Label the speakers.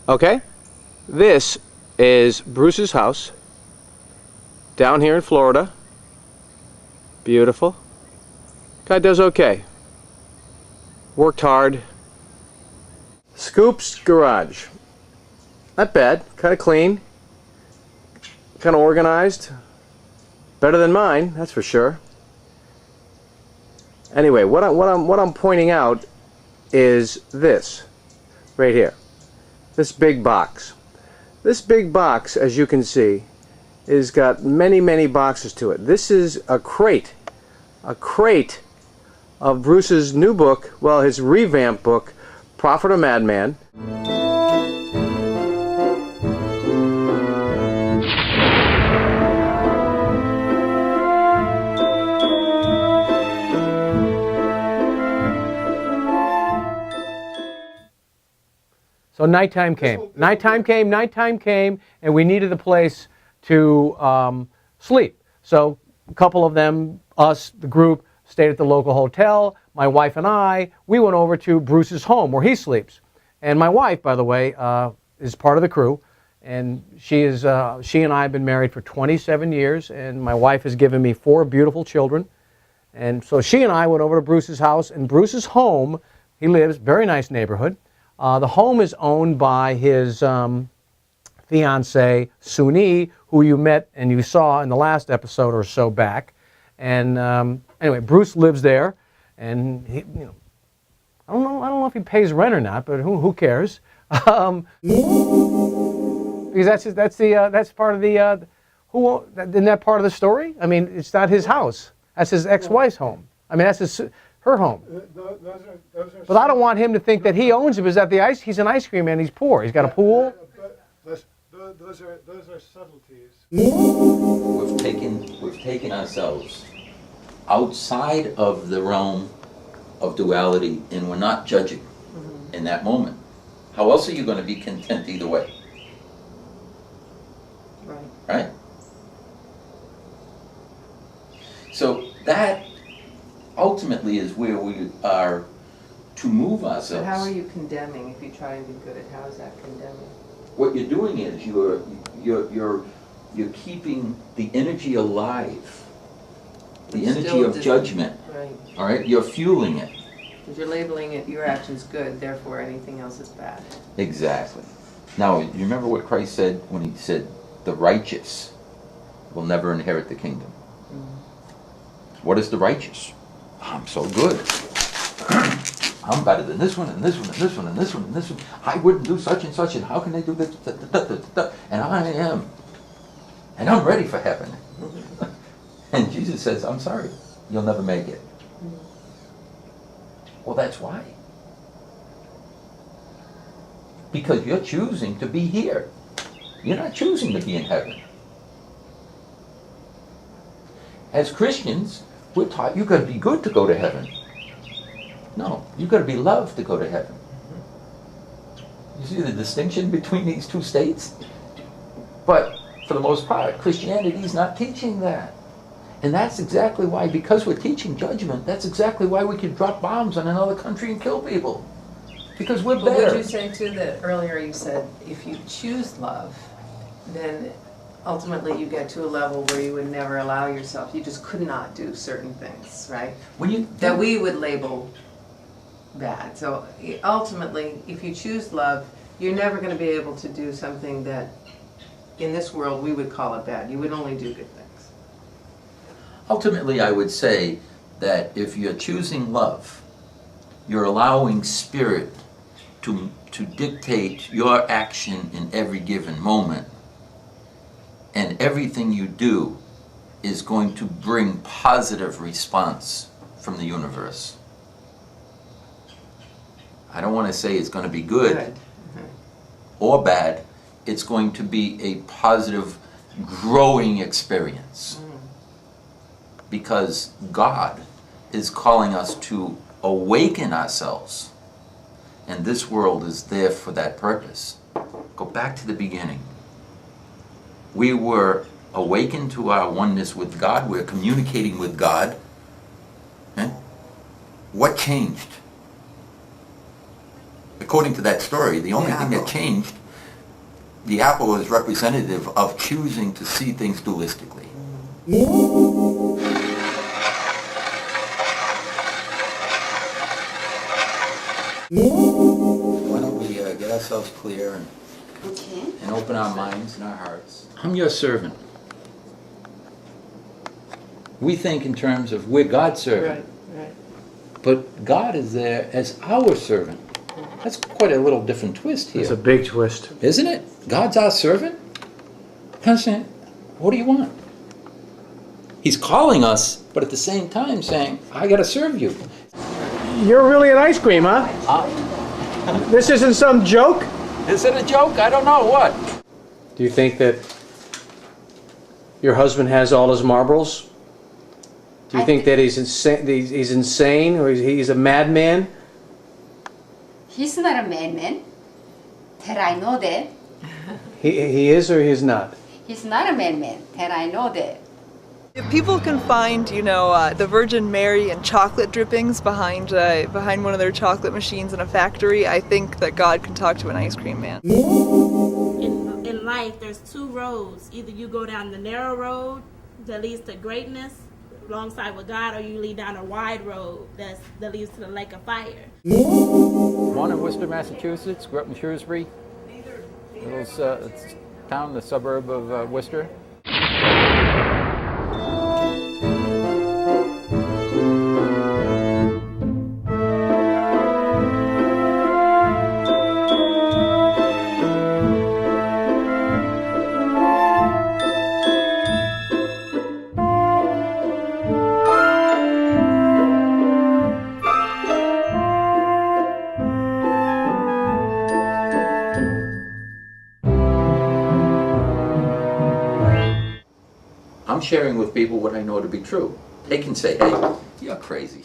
Speaker 1: Okay? This is Bruce's house down here in Florida. Beautiful. Guy does okay. Worked hard. Scoop's garage. Not bad. Kind of clean. Kind of organized. Better than mine, that's for sure. Anyway, what I'm pointing out is this right here. This big box. This big box, as you can see, is got many boxes to it. This is a crate of Bruce's new book, well, his revamped book, Prophet or Madman. So nighttime came. Nighttime came, and we needed a place to sleep. So a couple of them, us, the group, stayed at the local hotel. My wife and I, we went over to Bruce's home where he sleeps. And my wife, by the way, is part of the crew. And she and I have been married for 27 years, and my wife has given me 4 beautiful children. And so she and I went over to Bruce's house. And Bruce's home, he lives, very nice neighborhood. The home is owned by his fiancée, Suni, who you met and you saw in the last episode or so back. And anyway, Bruce lives there, and he, I don't know if he pays rent or not, but who cares? Because that's part of the isn't that part of the story? I mean, it's not his house. That's his ex-wife's home. I mean, that's her home. But I don't want him to think that he owns it because he's an ice cream man. He's poor. He's got a pool.
Speaker 2: Those are subtleties.
Speaker 3: We've taken ourselves outside of the realm of duality, and we're not judging in that moment. How else are you going to be content either way? Right? So that ultimately is where we are to move ourselves.
Speaker 4: But how are you condemning if you try and be good at how is that condemning?
Speaker 3: What you're doing is you're keeping the energy alive, the energy of judgment.
Speaker 4: Right.
Speaker 3: All right, you're fueling it.
Speaker 4: Because you're labeling it your actions good, therefore anything else is bad.
Speaker 3: Exactly. Now, you remember what Christ said when he said, "The righteous will never inherit the kingdom." What is the righteous? I'm so good. I'm better than this one, and this one, and this one, and this one, and this one. I wouldn't do such and such, and how can they do this? And I am. And I'm ready for heaven. And Jesus says, I'm sorry, you'll never make it. Well, that's why. Because you're choosing to be here. You're not choosing to be in heaven. As Christians, we're taught you've got to be good to go to heaven. No, you've got to be loved to go to heaven. You see the distinction between these two states? But for the most part, Christianity is not teaching that. And that's exactly why, because we're teaching judgment, that's exactly why we can drop bombs on another country and kill people. Because we're better.
Speaker 4: But would you say too that earlier you said if you choose love, then ultimately you get to a level where you would never allow yourself, you just could not do certain things, right? That we would label bad. So ultimately, if you choose love, you're never going to be able to do something that in this world we would call it bad. You would only do good things.
Speaker 3: Ultimately, I would say that if you're choosing love, you're allowing spirit to dictate your action in every given moment. And everything you do is going to bring positive response from the universe. I don't want to say it's going to be good or bad. It's going to be a positive, growing experience. Because God is calling us to awaken ourselves. And this world is there for that purpose. Go back to the beginning. We were awakened to our oneness with God. We're communicating with God. What changed? According to that story, the only thing that changed the apple is representative of choosing to see things dualistically. Why don't we get ourselves clear and open our minds and our hearts. I'm your servant. We think in terms of we're God's servant.
Speaker 4: Right.
Speaker 3: But God is there as our servant. That's quite a little different twist here.
Speaker 1: It's a big twist.
Speaker 3: Isn't it? God's our servant? I'm saying, what do you want? He's calling us, but at the same time saying, I got to serve you.
Speaker 1: You're really an ice cream, huh? This isn't some joke?
Speaker 3: Is it a joke? I don't know. What?
Speaker 1: Do you think that your husband has all his marbles? Do you think that he's insane or he's a madman?
Speaker 5: He's not a madman. That I know that.
Speaker 1: He is or he is not?
Speaker 5: He's not a madman. That I know that.
Speaker 6: If people can find, the Virgin Mary and chocolate drippings behind one of their chocolate machines in a factory, I think that God can talk to an ice cream man.
Speaker 7: In life, there's two roads. Either you go down the narrow road that leads to greatness alongside with God, or you lead down a wide road that leads to the lake of fire.
Speaker 8: Born in Worcester, Massachusetts, grew up in Shrewsbury. It's a town, the suburb of Worcester.
Speaker 3: I'm sharing with people what I know to be true. They can say, hey, you're crazy.